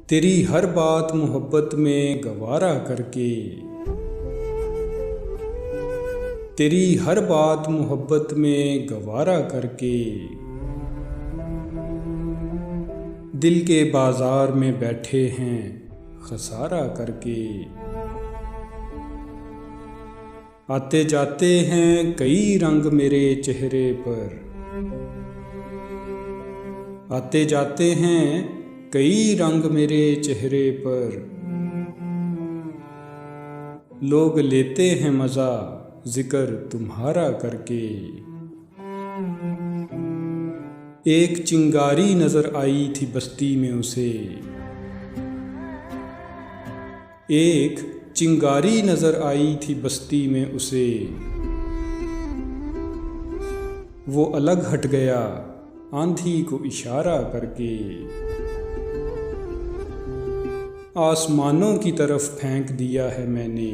तेरी हर बात मोहब्बत में गवारा करके, तेरी हर बात मोहब्बत में गवारा करके, दिल के बाजार में बैठे हैं खसारा करके। आते जाते हैं कई रंग मेरे चेहरे पर, आते जाते हैं कई रंग मेरे चेहरे पर। लोग लेते हैं मज़ा जिक्र तुम्हारा करके। एक चिंगारी नजर आई थी बस्ती में उसे, एक चिंगारी नजर आई थी बस्ती में उसे। वो अलग हट गया आंधी को इशारा करके। आसमानों की तरफ फेंक दिया है मैंने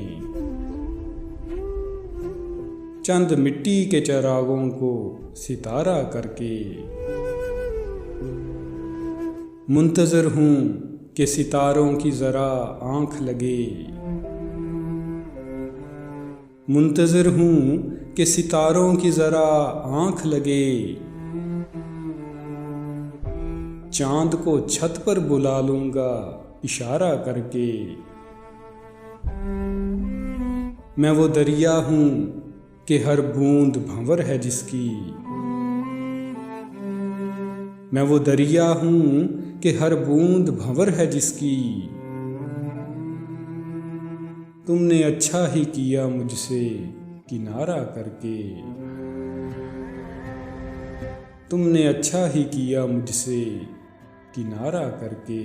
चंद मिट्टी के चिरागों को सितारा करके। मुंतज़िर हूँ कि सितारों की ज़रा आँख लगे, मुंतज़िर हूँ कि सितारों की ज़रा आँख लगे। चाँद को छत पर बुला लूँगा इशारा करके। मैं वो दरिया हूँ कि हर बूंद भंवर है जिसकी, मैं वो दरिया हूँ कि हर बूंद भंवर है जिसकी। तुमने अच्छा ही किया मुझसे किनारा करके, तुमने अच्छा ही किया मुझसे किनारा करके।